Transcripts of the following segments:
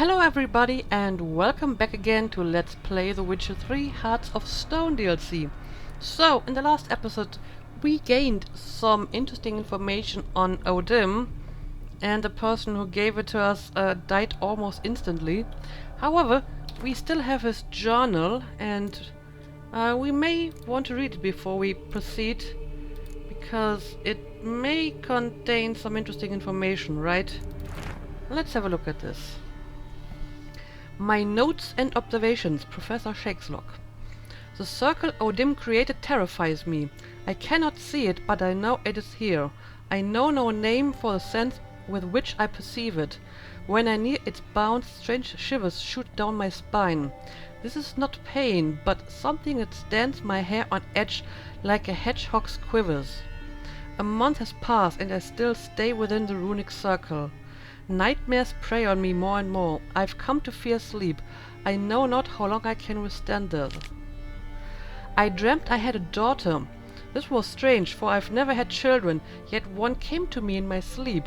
Hello everybody and welcome back again to Let's Play The Witcher 3 Hearts of Stone DLC. So, in the last episode we gained some interesting information on Odin, and the person who gave it to us died almost instantly. However, we still have his journal and we may want to read it before we proceed, because it may contain some interesting information, right? Let's have a look at this. My notes and observations, Professor Shakeslock. The circle Odin created terrifies me. I cannot see it, but I know it is here. I know no name for the sense with which I perceive it. When I near its bounds, strange shivers shoot down my spine. This is not pain, but something that stands my hair on edge like a hedgehog's quivers. A month has passed and I still stay within the runic circle. Nightmares prey on me more and more. I've come to fear sleep. I know not how long I can withstand this. I dreamt I had a daughter. This was strange, for I've never had children, yet one came to me in my sleep.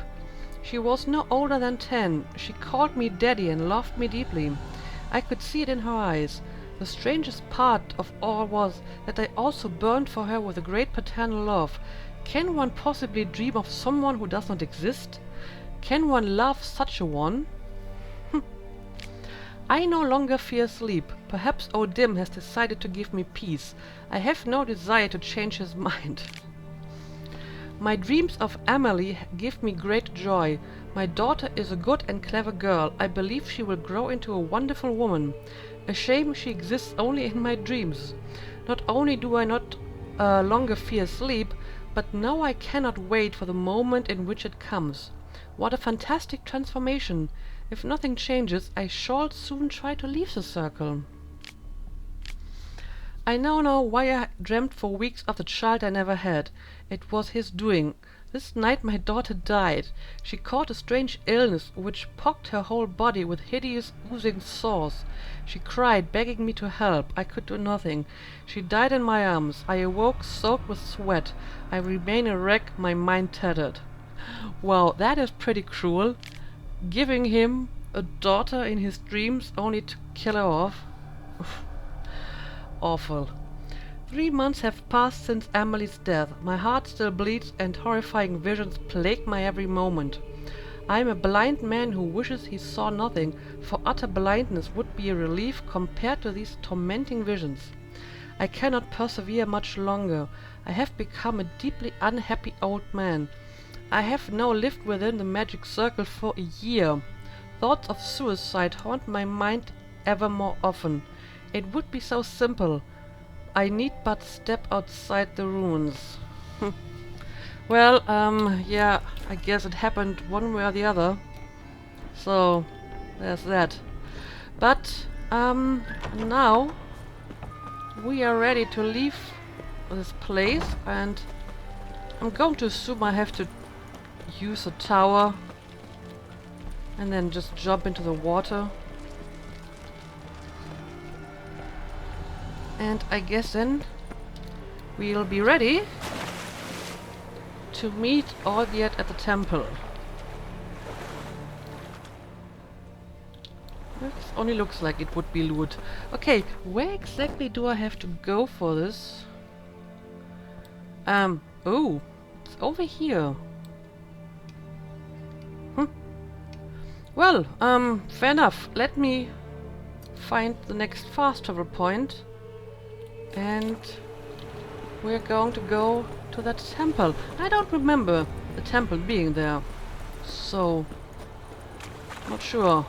She was no older than 10. She called me daddy and loved me deeply. I could see it in her eyes. The strangest part of all was that I also burned for her with a great paternal love. Can one possibly dream of someone who does not exist? Can one love such a one? I no longer fear sleep. Perhaps Odin has decided to give me peace. I have no desire to change his mind. My dreams of Emily give me great joy. My daughter is a good and clever girl. I believe she will grow into a wonderful woman. A shame she exists only in my dreams. Not only do I not longer fear sleep, but now I cannot wait for the moment in which it comes. What a fantastic transformation! If nothing changes, I shall soon try to leave the circle. I now know why I dreamt for weeks of the child I never had. It was his doing. This night my daughter died. She caught a strange illness which pocked her whole body with hideous oozing sores. She cried, begging me to help. I could do nothing. She died in my arms. I awoke soaked with sweat. I remain a wreck, my mind tattered. Wow, that is pretty cruel. Giving him a daughter in his dreams only to kill her off. Awful. 3 months have passed since Emily's death. My heart still bleeds and horrifying visions plague my every moment. I am a blind man who wishes he saw nothing, for utter blindness would be a relief compared to these tormenting visions. I cannot persevere much longer. I have become a deeply unhappy old man. I have now lived within the magic circle for a year. Thoughts of suicide haunt my mind ever more often. It would be so simple. I need but step outside the ruins. Well, yeah, I guess it happened one way or the other. So, there's that. But, now we are ready to leave this place, and I'm going to assume I have to use a tower and then just jump into the water. And I guess then we'll be ready to meet Olgierd at the temple. This only looks like it would be loot. Okay, where exactly do I have to go for this? Oh, it's over here. Well, fair enough. Let me find the next fast travel point. And we're going to go to that temple. I don't remember the temple being there. So, not sure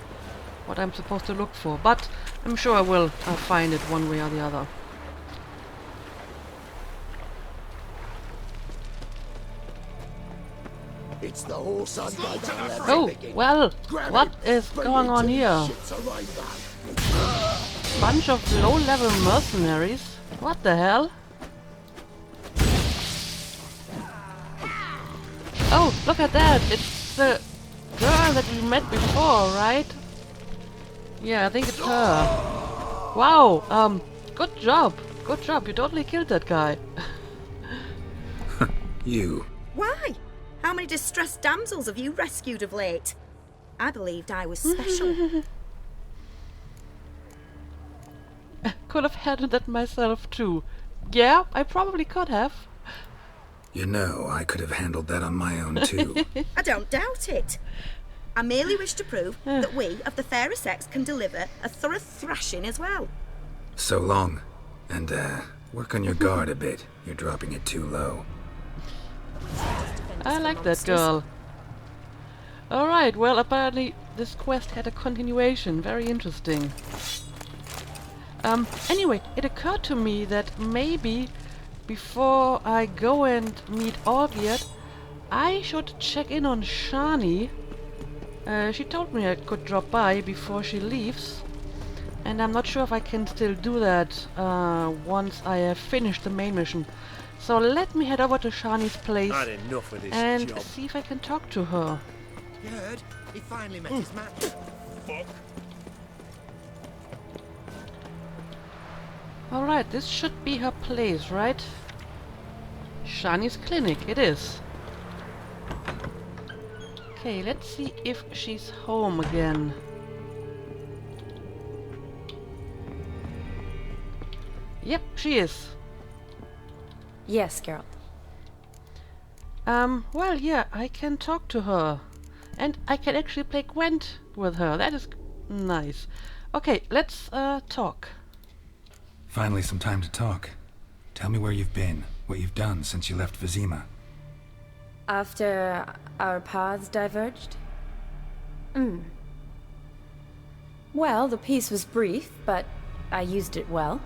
what I'm supposed to look for. But I'm sure I will find it one way or the other. It's the HoS on Oh, well, what is going on here? Bunch of low-level mercenaries? What the hell? Oh, look at that! It's the girl that we met before, right? Yeah, I think it's her. Wow, good job. Good job, you totally killed that guy. You. Why? How many distressed damsels have you rescued of late? I believed I was special. could have handled that myself too. Yeah, I probably could have. You know, I could have handled that on my own too. I don't doubt it. I merely wish to prove that we of the fairer sex can deliver a thorough thrashing as well. So long. And, work on your guard a bit. You're dropping it too low. I like that girl. Alright, well, apparently this quest had a continuation. Very interesting. Anyway, it occurred to me that maybe before I go and meet Olgierd, I should check in on Shani. She told me I could drop by before she leaves. And I'm not sure if I can still do that once I have finished the main mission. So let me head over to Shani's place Had enough of this and job. see if I can talk to her. You heard? He finally met his match. Fuck. Alright, this should be her place, right? Shani's clinic, it is. Okay, let's see if she's home again. Yep, she is. Yes, Geralt. Well, yeah, I can talk to her. And I can actually play Gwent with her. That is nice. Okay, let's, talk. Finally some time to talk. Tell me where you've been, what you've done since you left Vizima. After our paths diverged? Well, the peace was brief, but I used it well.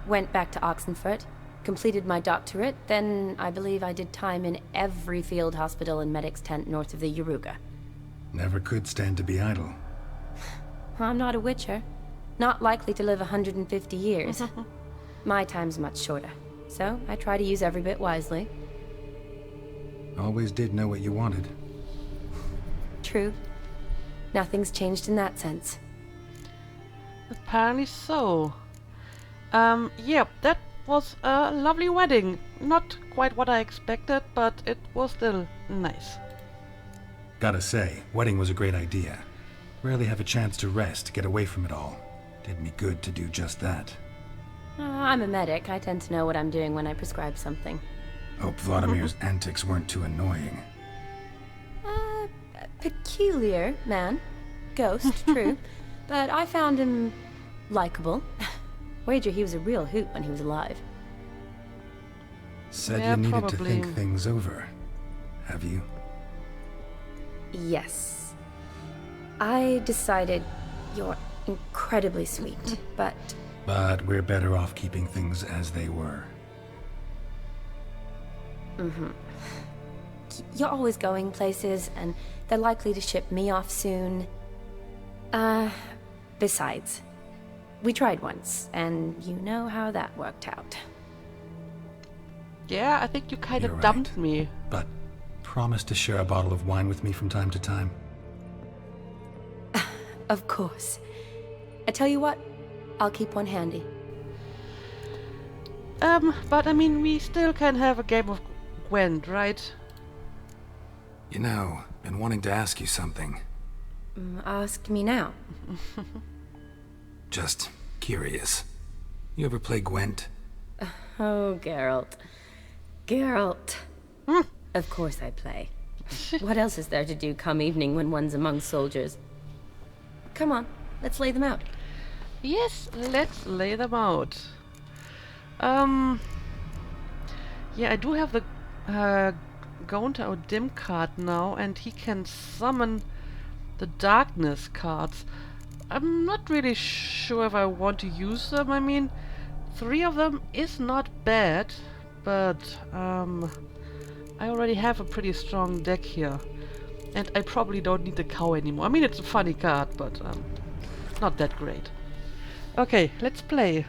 Went back to Oxenfurt, completed my doctorate, then I believe I did time in every field hospital and medic's tent north of the Yaruga. Never could stand to be idle. I'm not a witcher. Not likely to live 150 years. My time's much shorter, so I try to use every bit wisely. Always did know what you wanted. True. Nothing's changed in that sense. Apparently so. Yeah, that was a lovely wedding. Not quite what I expected, but it was still nice. Gotta say, wedding was a great idea. Rarely have a chance to rest, get away from it all. Did me good to do just that. I'm a medic. I tend to know what I'm doing when I prescribe something. Hope Vladimir's antics weren't too annoying. Peculiar man. Ghost, true. But I found him likable. Wager he was a real hoot when he was alive. Said Yeah, you needed probably. to think things over. Have you? Yes. I decided you're incredibly sweet, but But we're better off keeping things as they were. you're always going places, and they're likely to ship me off soon. Besides, we tried once, and you know how that worked out. Yeah, I think you kind You're of right. dumped me. But promise to share a bottle of wine with me from time to time. Of course. I tell you what, I'll keep one handy. But I mean, we still can have a game of Gwent, right? You know, been wanting to ask you something. Ask me now. Just curious. You ever play Gwent? Oh, Geralt. Geralt. Of course I play. What else is there to do come evening when one's among soldiers? Come on, let's lay them out. Yes, let's lay them out. Yeah, I do have the Gwent or Dim card now, and he can summon the Darkness cards. I'm not really sure if I want to use them. I mean, 3 of them is not bad, but I already have a pretty strong deck here. And I probably don't need the cow anymore. I mean, it's a funny card, but not that great. Okay, let's play.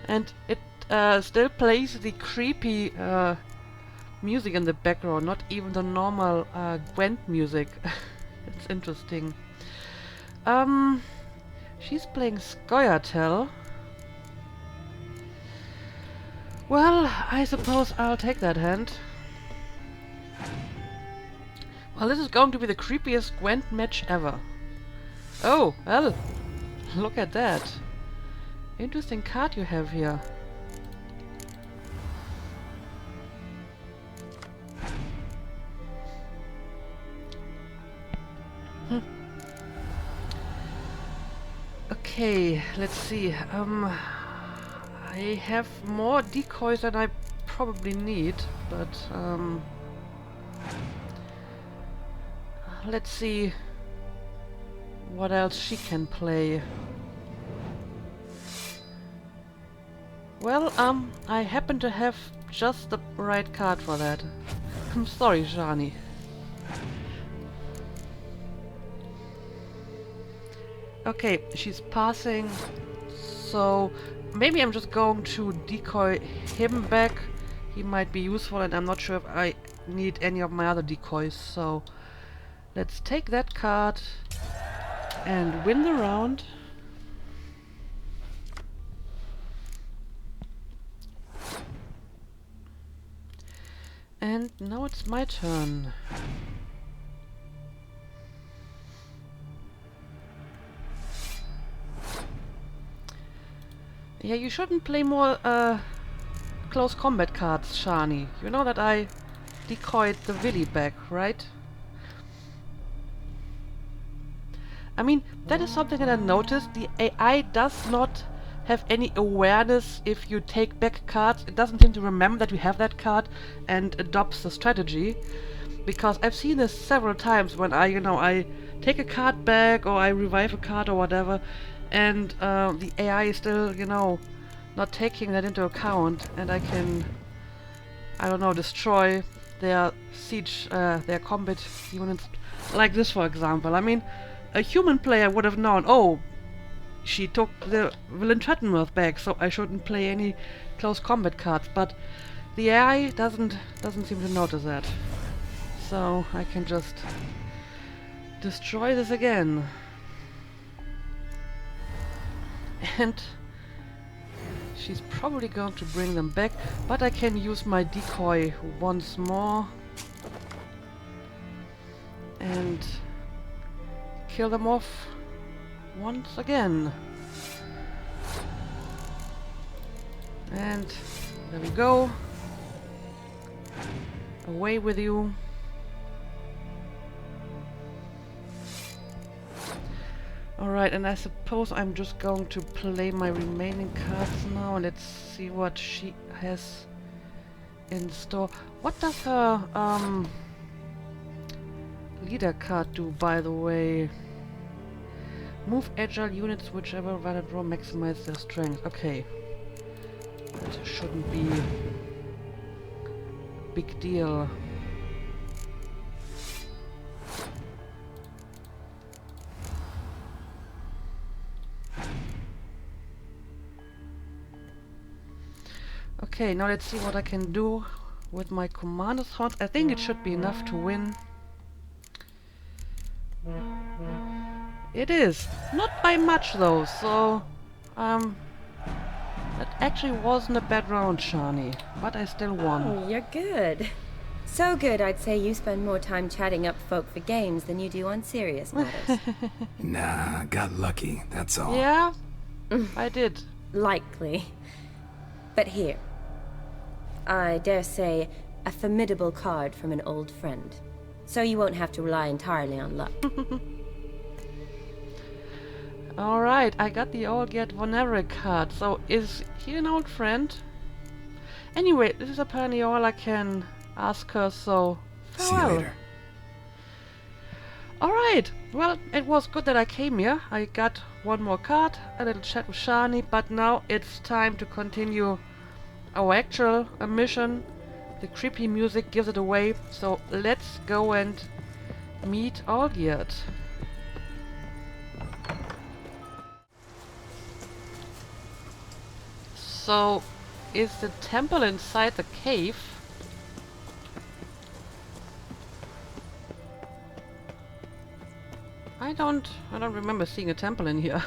And it still plays the creepy music in the background, not even the normal Gwent music. It's interesting. She's playing Scoia'tael. Well, I suppose I'll take that hand. Well, this is going to be the creepiest Gwent match ever. Oh, well, look at that. Interesting card you have here. Okay, let's see. I have more decoys than I probably need, but let's see what else she can play. Well, I happen to have just the right card for that. I'm sorry, Shani. Okay, she's passing, so maybe I'm just going to decoy him back. He might be useful, and I'm not sure if I need any of my other decoys, so let's take that card and win the round. And now it's my turn. Yeah, you shouldn't play more close combat cards, Shani. You know that I decoyed the Willy back, right? I mean, that is something that I noticed. The AI does not have any awareness if you take back cards. It doesn't seem to remember that you have that card and adopts the strategy. Because I've seen this several times when I take a card back or I revive a card or whatever, and the AI is still, not taking that into account, and I can, I don't know, destroy their siege, their combat units, like this, for example. I mean, a human player would have known, oh, she took the Villain Trettenworth back, so I shouldn't play any close combat cards, but the AI doesn't seem to notice that. So I can just destroy this again. And she's probably going to bring them back, but I can use my decoy once more and kill them off once again. And there we go. Away with you. Alright, and I suppose I'm just going to play my remaining cards now. Let's see what she has in store. What does her leader card do, by the way? Move agile units whichever run and draw maximize their strength. Okay. That shouldn't be a big deal. Okay, now let's see what I can do with my commander's horns. I think it should be enough to win. It is! Not by much though, so that actually wasn't a bad round, Shani, but I still won. Oh, you're good. So good, I'd say you spend more time chatting up folk for games than you do on serious matters. Nah, got lucky, that's all. Yeah, I did. Likely. But here. I dare say a formidable card from an old friend. So you won't have to rely entirely on luck. Alright, I got the old yet vulnerable card, so is he an old friend? Anyway, this is apparently all I can ask her, so See you farewell. later. Alright, well, it was good that I came here. I got one more card, a little chat with Shani, but now it's time to continue our actual mission. The creepy music gives it away, so let's go and meet Olgierd. So, is the temple inside the cave? I don't remember seeing a temple in here.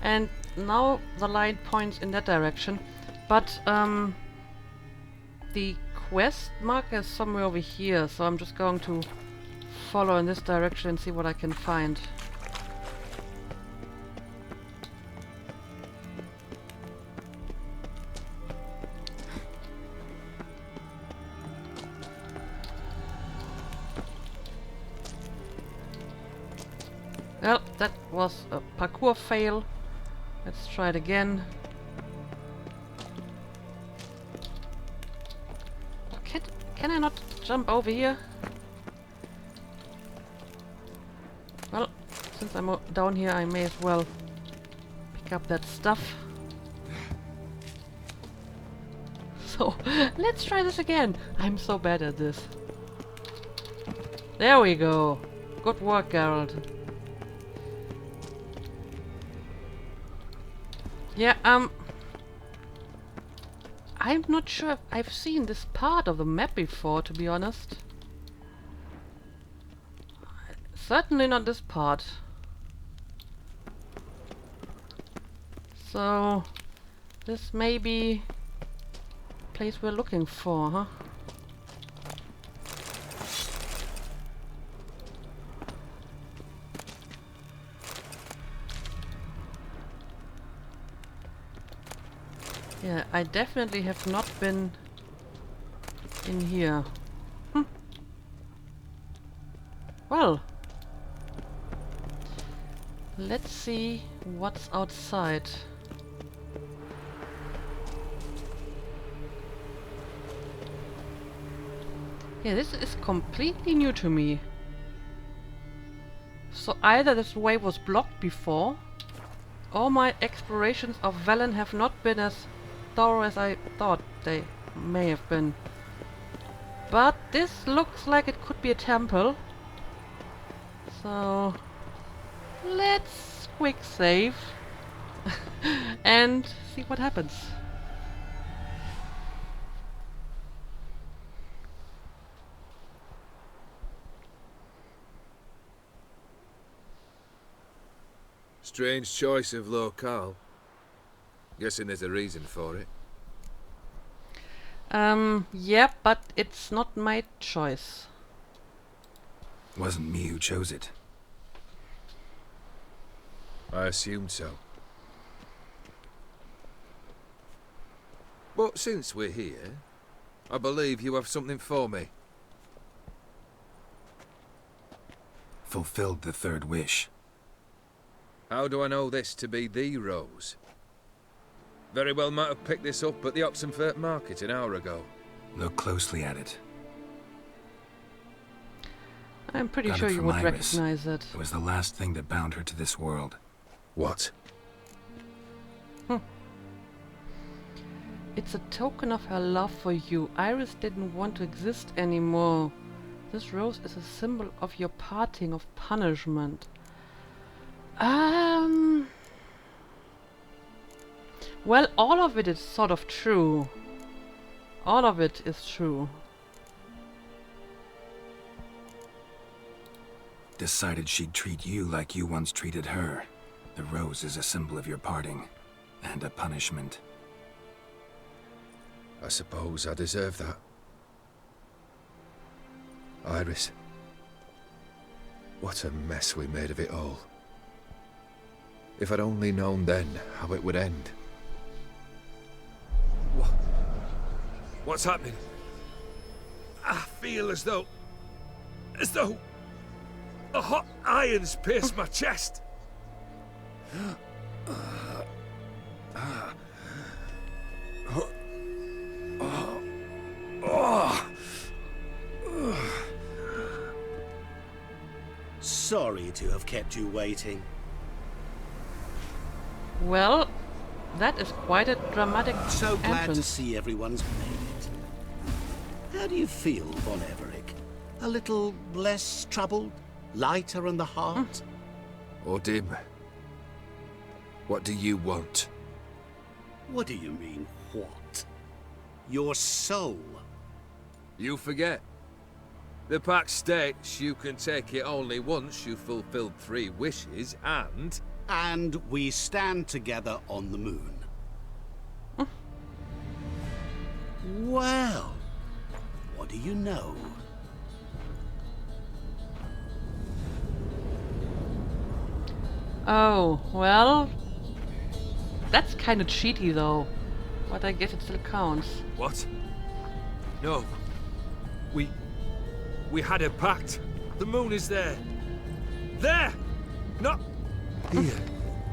And now the line points in that direction. But the quest marker is somewhere over here, so I'm just going to follow in this direction and see what I can find. Well, that was a parkour fail. Let's try it again. Can I not jump over here? Well, since I'm down here, I may as well pick up that stuff. So, let's try this again. I'm so bad at this. There we go. Good work, Geralt. Yeah, I'm not sure if I've seen this part of the map before, to be honest. Certainly not this part. So, this may be the place we're looking for, huh? Yeah, I definitely have not been in here. Well, let's see what's outside. Yeah, this is completely new to me. So either this way was blocked before, or my explorations of Velen have not been as thorough as I thought they may have been. But this looks like it could be a temple. So let's quick save and see what happens. Strange choice of locale. Guessing there's a reason for it. Yeah, but it's not my choice. Wasn't me who chose it. I assumed so. But since we're here, I believe you have something for me. Fulfilled the third wish. How do I know this to be the rose? Very well might have picked this up at the Oxenfurt market an hour ago. Look closely at it. I'm pretty Got sure it you from would Iris. recognize it. It was the last thing that bound her to this world. What? It's a token of her love for you. Iris didn't want to exist anymore. This rose is a symbol of your parting, of punishment. Well, all of it is sort of true. All of it is true. Decided she'd treat you like you once treated her. The rose is a symbol of your parting, and a punishment. I suppose I deserve that. Iris. What a mess we made of it all. If I'd only known then how it would end. What's happening? I feel as though the hot irons pierce my chest. Sorry to have kept you waiting. Well, that is quite a dramatic So glad to entrance. see everyone's made it. How do you feel, Von Everett? A little less troubled? Lighter in the heart? Dim. What do you want? What do you mean, what? Your soul. You forget. The pact states you can take it only once you've fulfilled 3 wishes and... And we stand together on the moon. Well, what do you know? Oh, well, that's kind of cheaty though, but I guess it still counts. What? No. We had a pact. The moon is there. There! No! Here.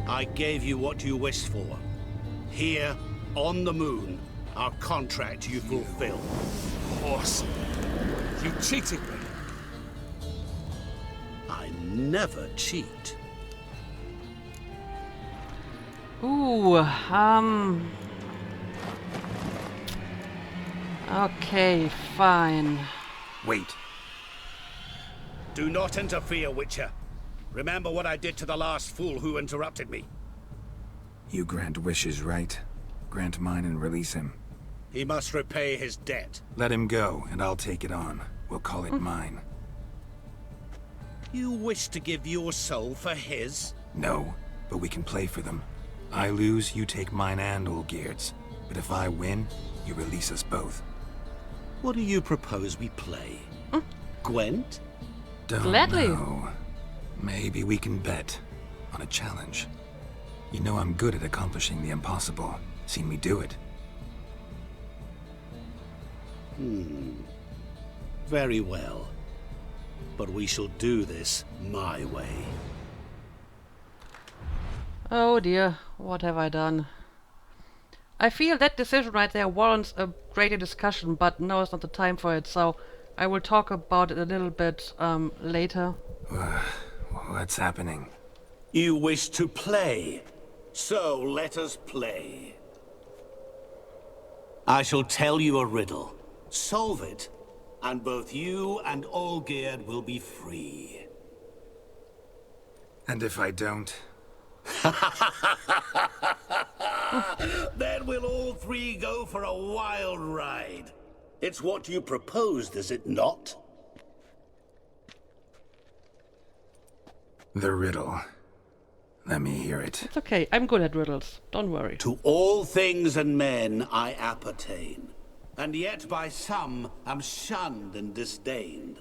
I gave you what you wished for. Here, on the moon, our contract you fulfill. HoS! You cheated me! I never cheat. Ooh, okay, fine. Wait. Do not interfere, Witcher. Remember what I did to the last fool who interrupted me. You grant wishes, right? Grant mine and release him. He must repay his debt. Let him go, and I'll take it on. We'll call it mine. You wish to give your soul for his? No, but we can play for them. I lose, you take mine and Olgierd's. But if I win, you release us both. What do you propose we play? Gwent? Don't Gladly. know. Maybe we can bet on a challenge. You know I'm good at accomplishing the impossible. Seen me do it. Very well. But we shall do this my way. Oh dear, what have I done? I feel that decision right there warrants a greater discussion, but now is not the time for it, so I will talk about it a little bit later. What's happening? You wish to play, so let us play. I shall tell you a riddle. Solve it, and both you and Olgierd will be free. And if I don't? Then we'll all three go for a wild ride. It's what you proposed, is it not? The riddle. Let me hear it. It's okay, I'm good at riddles, don't worry. To all things and men I appertain, and yet by some am shunned and disdained.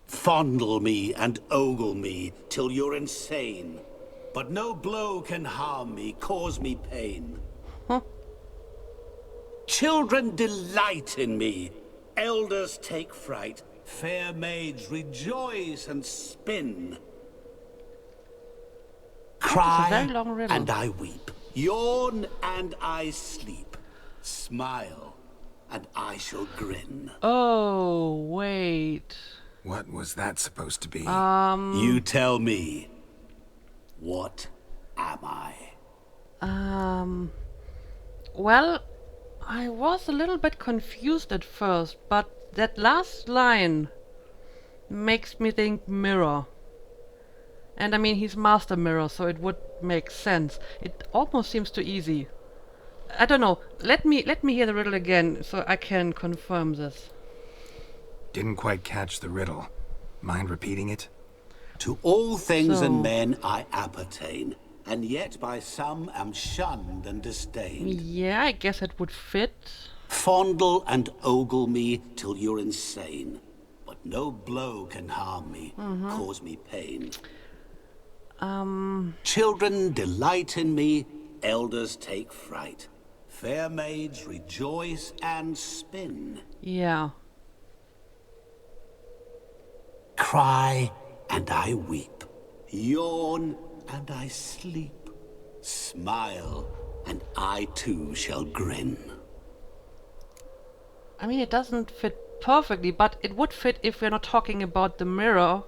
Fondle me and ogle me till you're insane, but no blow can harm me, cause me pain. Huh? Children delight in me, elders take fright, fair maids rejoice and spin. Cry very long riddle. and I weep, yawn and I sleep, smile and I shall grin. Oh, wait. What was that supposed to be? You tell me, what am I? Well, I was a little bit confused at first, but that last line makes me think mirror. And I mean, he's Master Mirror, so it would make sense. It almost seems too easy. I don't know. Let me hear the riddle again, so I can confirm this. Didn't quite catch the riddle. Mind repeating it? To all things So- and men I appertain, and yet by some am shunned and disdained. Yeah, I guess it would fit. Fondle and ogle me till you're insane, but no blow can harm me, cause me pain. Children delight in me, elders take fright. Fair maids rejoice and spin. Yeah. Cry and I weep, yawn and I sleep, smile and I too shall grin. I mean, it doesn't fit perfectly, but it would fit if we're not talking about the mirror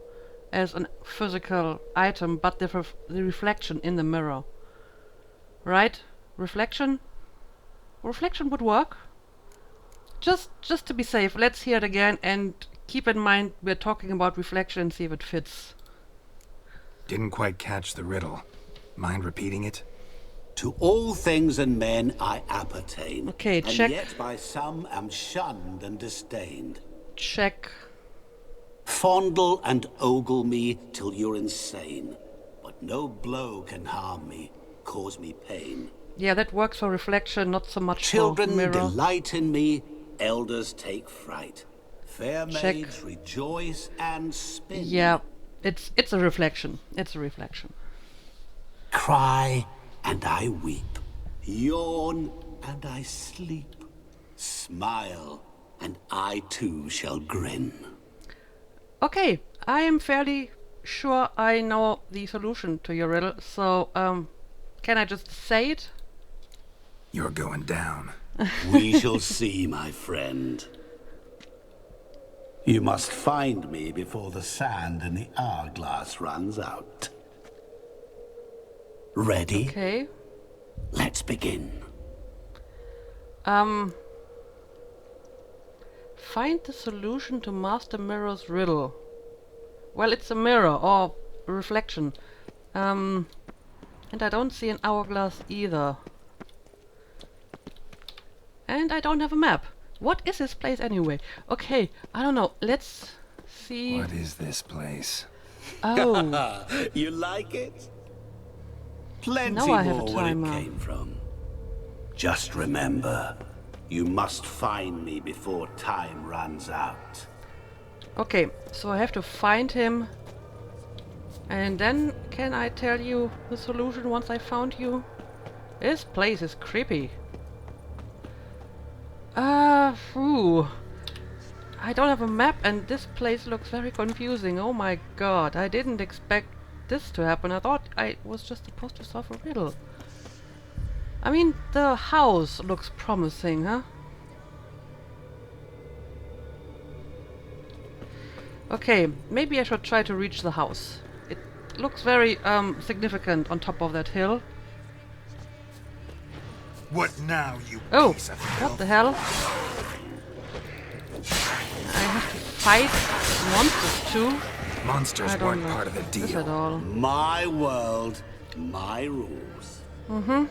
as a physical item, but the reflection in the mirror. Right? Reflection? Reflection would work. Just to be safe, let's hear it again and keep in mind we're talking about reflection and see if it fits. Didn't quite catch the riddle. Mind repeating it? To all things and men I appertain, Okay, and check. yet by some am shunned and disdained. Check. Fondle and ogle me till you're insane, but no blow can harm me, cause me pain. Yeah, that works for reflection, not so much for Children mirror. delight in me, elders take fright. Fair Check. maids rejoice and spin. Yeah, it's a reflection. It's a reflection. Cry and I weep, yawn and I sleep, smile and I too shall grin. Okay, I am fairly sure I know the solution to your riddle, so can I just say it? You're going down. We shall see, my friend. You must find me before the sand in the hourglass runs out. Ready? Okay. Let's begin. Find the solution to Master Mirror's riddle. Well, it's a mirror or a reflection. And I don't see an hourglass either. And I don't have a map. What is this place anyway? Okay, I don't know. Let's see. What is this place? Oh, You like it? Plenty now I have more a where it timer. came from. Just remember, you must find me before time runs out. Okay, so I have to find him. And then can I tell you the solution once I found you? This place is creepy. Ooh. I don't have a map and this place looks very confusing. Oh my god, I didn't expect this to happen. I thought I was just supposed to solve a riddle. I mean, the house looks promising, huh? Okay, maybe I should try to reach the house. It looks very significant on top of that hill. What now, you Oh, piece of what the hell? I have to fight monsters too? Monsters I don't weren't know part of the this at deal. all. My world, my rules. Mm-hmm.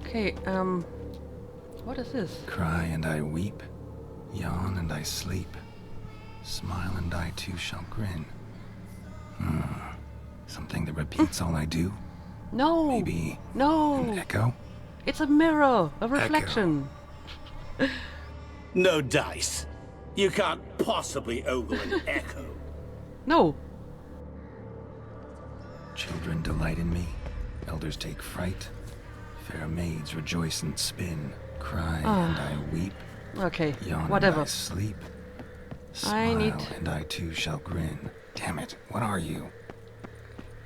Okay, what is this? Cry and I weep, yawn and I sleep, smile and I too shall grin. Something that repeats all I do? No! Maybe an No! echo? It's a mirror! A reflection! No dice. You can't possibly ogle an echo. No! Children delight in me, elders take fright, fair maids rejoice and spin, cry and I weep, Okay, yawn whatever. and I sleep, I need- smile and I too shall grin. Damn it, what are you?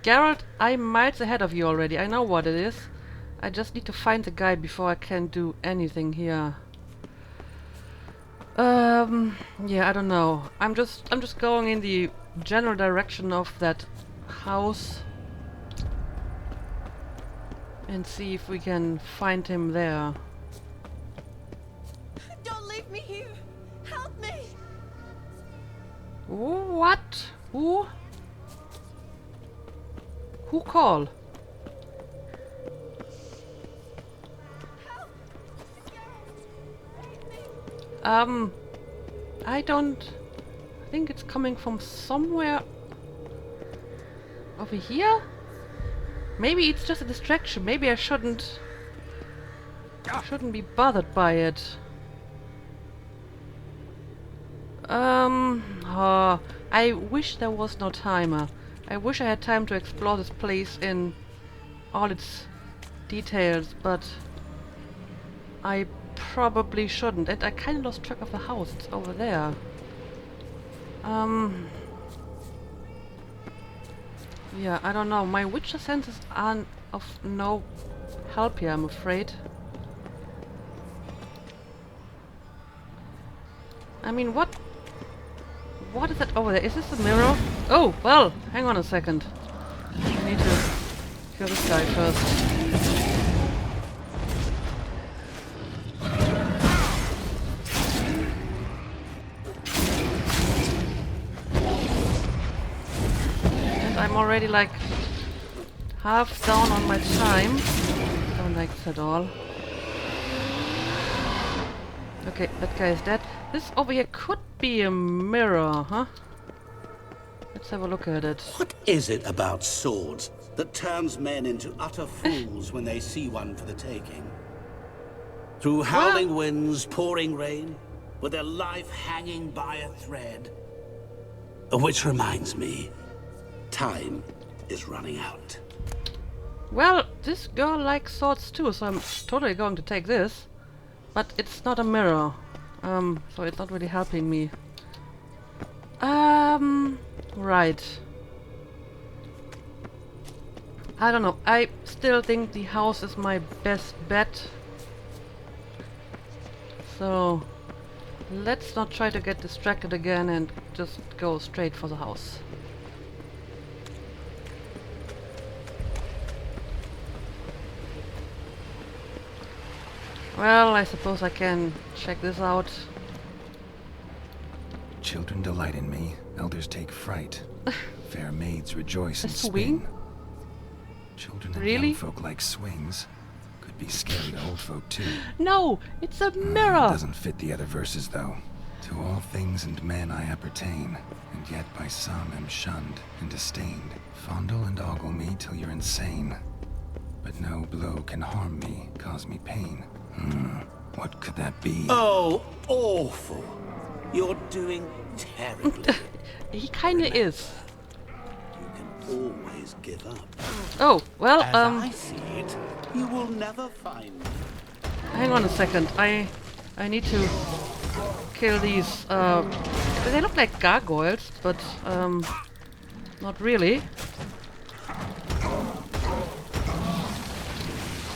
Geralt, I'm miles ahead of you already. I know what it is. I just need to find the guy before I can do anything here. Yeah, I don't know. I'm just going in the general direction of that house and see if we can find him there. Don't leave me here. Help me. What? Who? Who call? I don't think it's coming from somewhere over here. Maybe it's just a distraction. Maybe I shouldn't be bothered by it. I wish there was no timer. I wish I had time to explore this place in all its details, but I probably shouldn't. And I kind of lost track of the house. It's over there. Yeah, I don't know. My Witcher senses are of no help here, I'm afraid. I mean, what is that over there? Is this a mirror? Oh, well, hang on a second. I need to kill this guy first. And I'm already like half down on my time. Don't like this at all. Okay, that guy is dead. This over here could be a mirror, huh? Let's have a look at it. What is it about swords that turns men into utter fools when they see one for the taking? Through howling winds, pouring rain, with their life hanging by a thread. Which reminds me, time is running out. Well, this girl likes swords too, so I'm totally going to take this. But it's not a mirror, so it's not really helping me. Right. I don't know. I still think the house is my best bet. So let's not try to get distracted again and just go straight for the house. Well, I suppose I can check this out. Children delight in me, elders take fright. Fair maids rejoice A and swing? spin. Children and Really? young folk like swings. Could be scary to old folk too. No, it's a mirror. Doesn't fit the other verses though. To all things and men I appertain, and yet by some am shunned and disdained. Fondle and ogle me till you're insane. But no blow can harm me, cause me pain. What could that be? Oh, awful. You're doing terribly. He kinda is. You can always give up. Oh, well, As I see it, you will never find me. hang on a second. I need to kill these, they look like gargoyles, but, not really.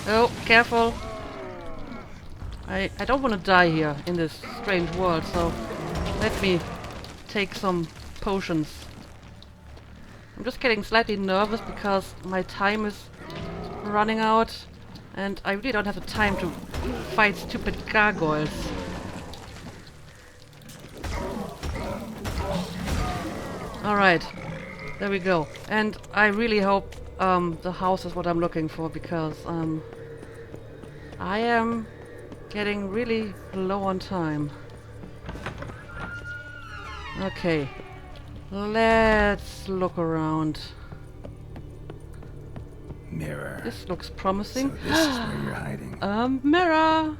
Oh, careful. I don't want to die here in this strange world, so let me take some potions. I'm just getting slightly nervous because my time is running out and I really don't have the time to fight stupid gargoyles. Alright, there we go. And I really hope the house is what I'm looking for because I am getting really low on time. Okay, let's look around. Mirror. This looks promising. So this is where you're hiding. Mirror!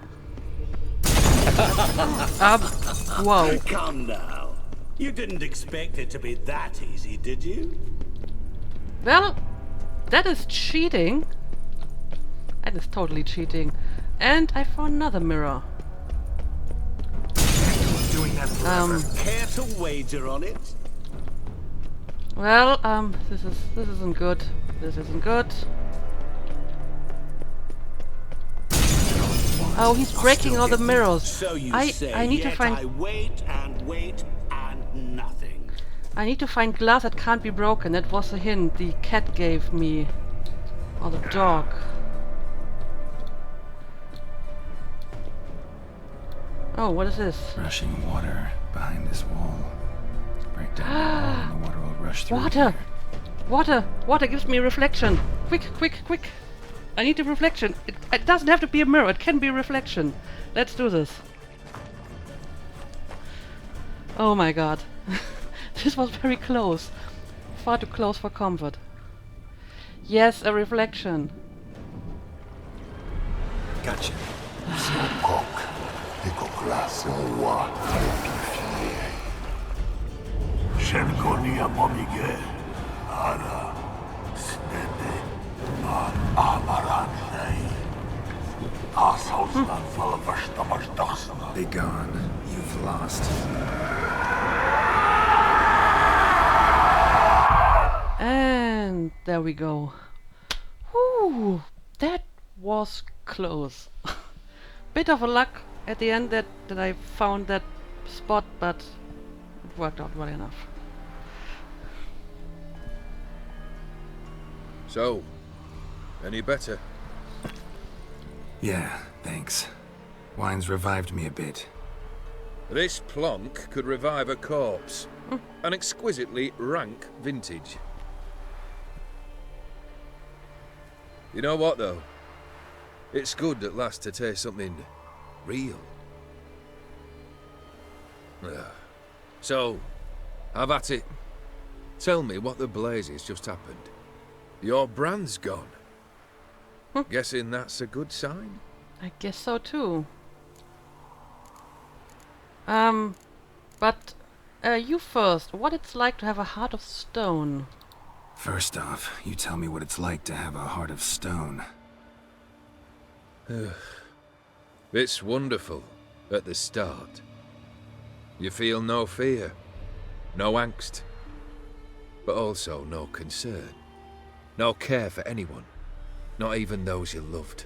Whoa. Come now. You didn't expect it to be that easy, did you? Well, that is cheating. That is totally cheating. And I found another mirror. Doing that forever. Care to wager on it? Well, this isn't good. This isn't good. Oh, he's breaking all the mirrors. So you say, I need to yet find I wait and nothing. I need to find glass that can't be broken. That was a hint the cat gave me. Or the dog. Oh, what is this? Rushing water behind this wall. Break down the wall and the water will rush through. Water! here. Water! Water gives me reflection! Quick, quick, quick! I need a reflection. It doesn't have to be a mirror, it can be a reflection. Let's do this. Oh my god. This was very close. Far too close for comfort. Yes, a reflection. Gotcha. Be gone. You've lost. And there we go. Whew, that was close. Bit of a luck at the end that I found that spot, but it worked out well enough. So, any better? Yeah, thanks. Wine's revived me a bit. This plonk could revive a corpse. An exquisitely rank vintage. You know what, though? It's good at last to taste something real. So, have at it. Tell me what the blazes just happened. Your brand's gone. Guessing that's a good sign? I guess so too. But you first. What it's like to have a heart of stone? First off, you tell me what it's like to have a heart of stone. It's wonderful at the start. You feel no fear, no angst, but also no concern, no care for anyone, not even those you loved.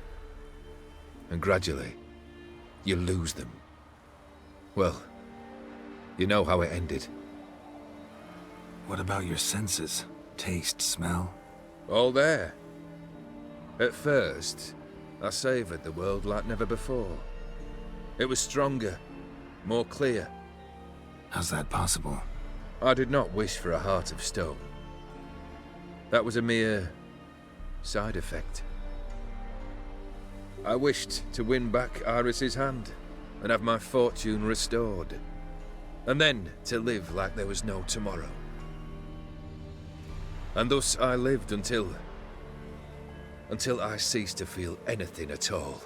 And gradually, you lose them. Well, you know how it ended. What about your senses? Taste, smell? All there. At first, I savoured the world like never before. It was stronger, more clear. How's that possible? I did not wish for a heart of stone. That was a mere side effect. I wished to win back Iris's hand and have my fortune restored, and then to live like there was no tomorrow. And thus I lived until I ceased to feel anything at all.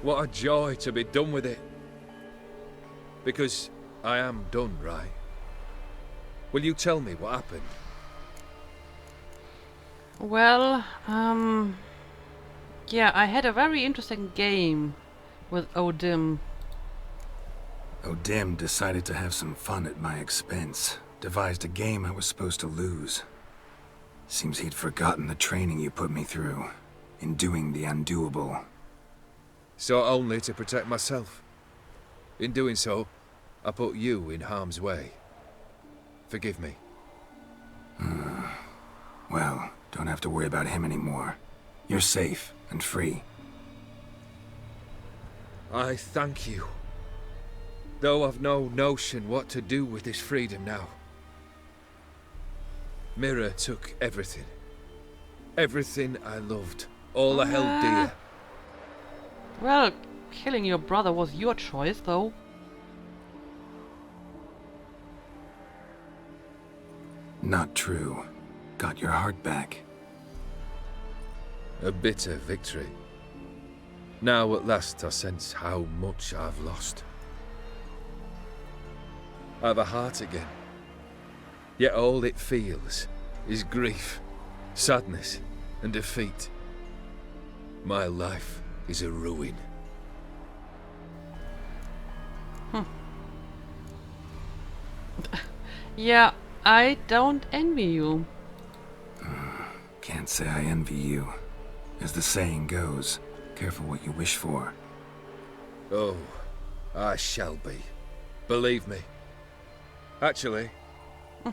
What a joy to be done with it. Because I am done, right? Will you tell me what happened? Well, yeah, I had a very interesting game with Odim. Odim decided to have some fun at my expense. Devised a game I was supposed to lose. Seems he'd forgotten the training you put me through, in doing the undoable. So only to protect myself. In doing so, I put you in harm's way. Forgive me. Well, don't have to worry about him anymore. You're safe and free. I thank you. Though I've no notion what to do with this freedom now. Mira took everything. Everything I loved. All I held dear. Well, killing your brother was your choice, though. Not true. Got your heart back. A bitter victory. Now at last I sense how much I've lost. I've a heart again. Yet all it feels is grief, sadness, and defeat. My life is a ruin. Yeah, I don't envy you. Can't say I envy you. As the saying goes, careful what you wish for. Oh, I shall be. Believe me. Actually,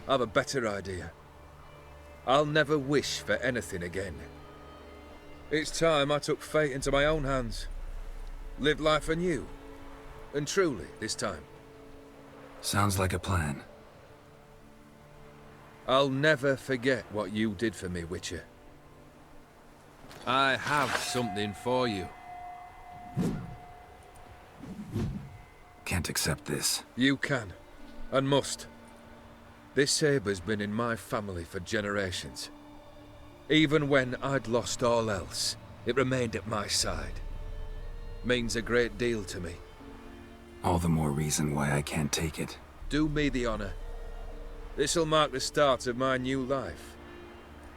I've a better idea. I'll never wish for anything again. It's time I took fate into my own hands. Lived life anew. And truly, this time. Sounds like a plan. I'll never forget what you did for me, Witcher. I have something for you. Can't accept this. You can, and must. This sabre's been in my family for generations. Even when I'd lost all else, it remained at my side. Means a great deal to me. All the more reason why I can't take it. Do me the honor. This'll mark the start of my new life.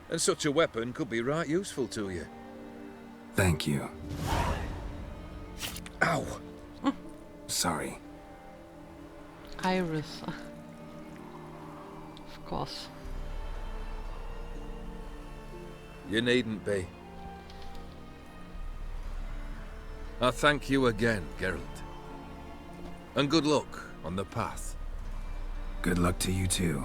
And such a weapon could be right useful to you. Thank you. Ow! Sorry. Iris. Of course. You needn't be. I thank you again, Geralt. And good luck on the path. Good luck to you too.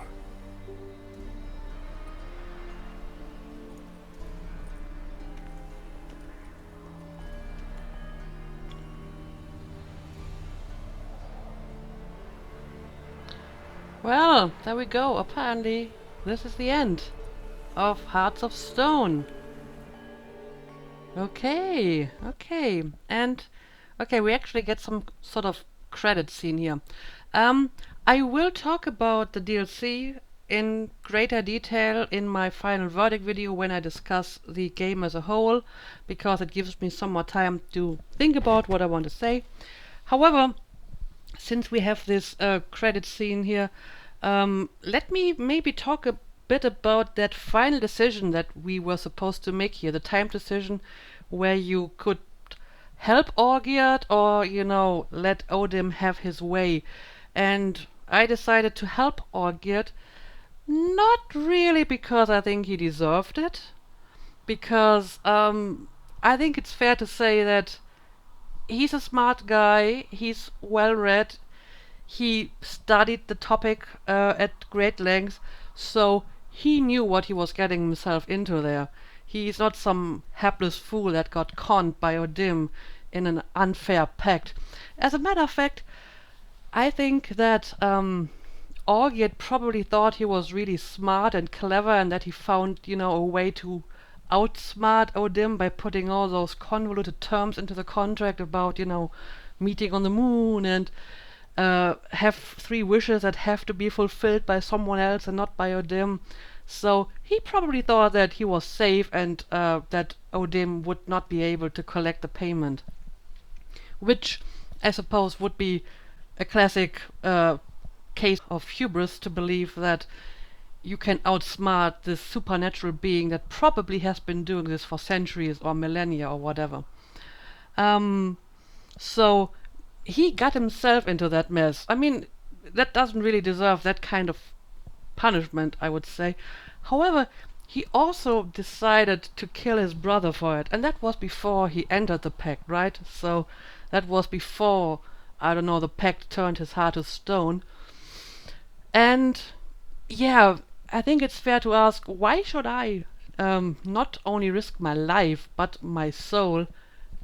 Well, there we go. Apparently, this is the end of Hearts of Stone. Okay, okay. And, okay, we actually get some sort of credit scene here. I will talk about the DLC in greater detail in my final verdict video when I discuss the game as a whole, because it gives me some more time to think about what I want to say. However, since we have this credit scene here, let me maybe talk a bit about that final decision that we were supposed to make here, the time decision where you could help Orgierd or, you know, let Odim have his way. And I decided to help Olgierd, not really because I think he deserved it, because I think it's fair to say that he's a smart guy, he's well read, he studied the topic at great length, so he knew what he was getting himself into there. He's not some hapless fool that got conned by Odim in an unfair pact. As a matter of fact, I think that Olgierd probably thought he was really smart and clever and that he found, a way to outsmart Odim by putting all those convoluted terms into the contract about, meeting on the moon and have 3 wishes that have to be fulfilled by someone else and not by Odim. So he probably thought that he was safe and that Odim would not be able to collect the payment. Which I suppose would be a classic case of hubris to believe that you can outsmart this supernatural being that probably has been doing this for centuries or millennia or whatever. So he got himself into that mess. I mean, that doesn't really deserve that kind of punishment, I would say. However, he also decided to kill his brother for it, and that was before he entered the pact, right? So that was before, I don't know, the pact turned his heart to stone. And yeah, I think it's fair to ask, why should I not only risk my life but my soul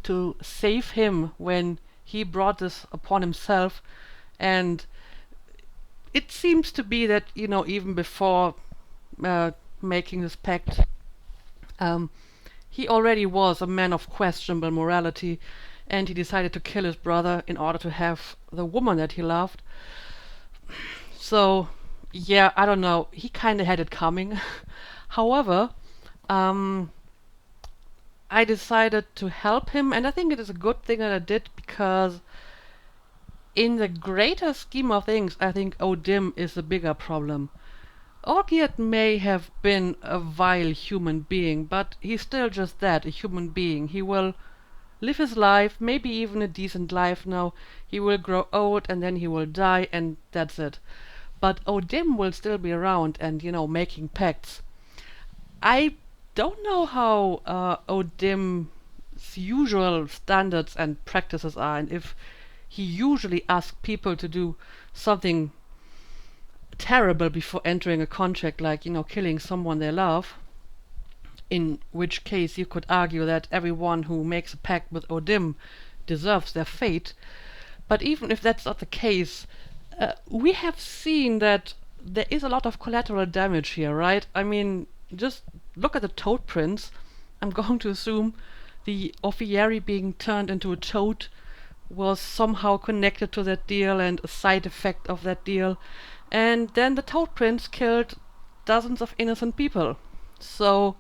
to save him when he brought this upon himself? And it seems to be that, even before making this pact, he already was a man of questionable morality, and he decided to kill his brother in order to have the woman that he loved. So, yeah, I don't know. He kind of had it coming. However, I decided to help him, and I think it is a good thing that I did, because in the greater scheme of things, I think Odim is the bigger problem. Olgierd may have been a vile human being, but he's still just that, a human being. He will live his life, maybe even a decent life now. He will grow old and then he will die, and that's it. But Odim will still be around and, making pacts. I don't know how Odim's usual standards and practices are, and if he usually asks people to do something terrible before entering a contract, like, killing someone they love. In which case you could argue that everyone who makes a pact with Odim deserves their fate. But even if that's not the case, we have seen that there is a lot of collateral damage here, right? I mean, just look at the toad prints. I'm going to assume the Ophiari being turned into a toad was somehow connected to that deal and a side effect of that deal. And then the toad prince killed dozens of innocent people. So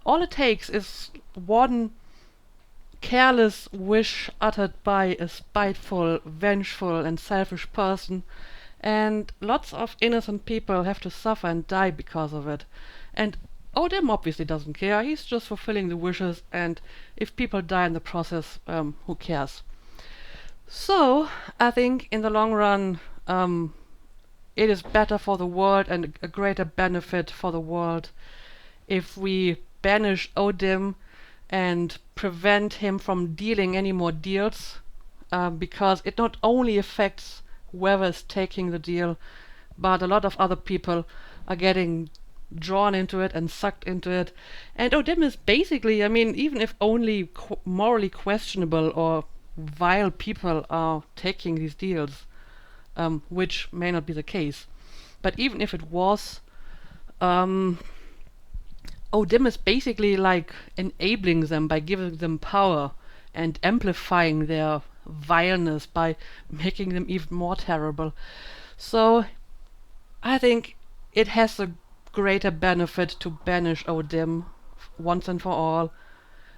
all it takes is one careless wish uttered by a spiteful, vengeful and selfish person, and lots of innocent people have to suffer and die because of it. And Odim obviously doesn't care. He's just fulfilling the wishes, and if people die in the process, who cares? So I think in the long run, it is better for the world and a greater benefit for the world if we banish Odim and prevent him from dealing any more deals, because it not only affects whoever is taking the deal, but a lot of other people are getting drawn into it and sucked into it. And Odim is basically, I mean, even if only morally questionable or vile people are taking these deals, which may not be the case, but even if it was, Odim is basically like enabling them by giving them power and amplifying their vileness by making them even more terrible. So I think it has a greater benefit to banish Odim once and for all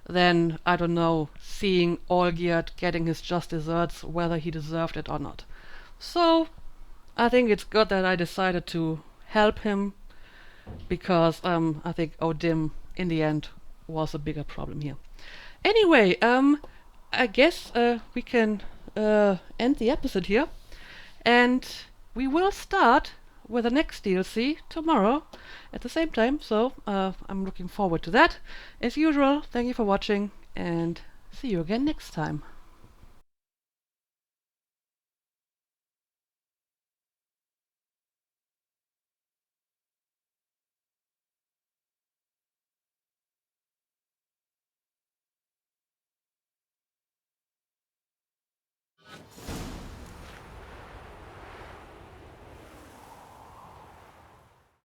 than, I don't know, seeing Olgierd getting his just desserts, whether he deserved it or not. So I think it's good that I decided to help him, because I think Odim in the end was a bigger problem here. Anyway, I guess we can end the episode here. And we will start with the next DLC tomorrow at the same time, so I'm looking forward to that. As usual, thank you for watching, and see you again next time.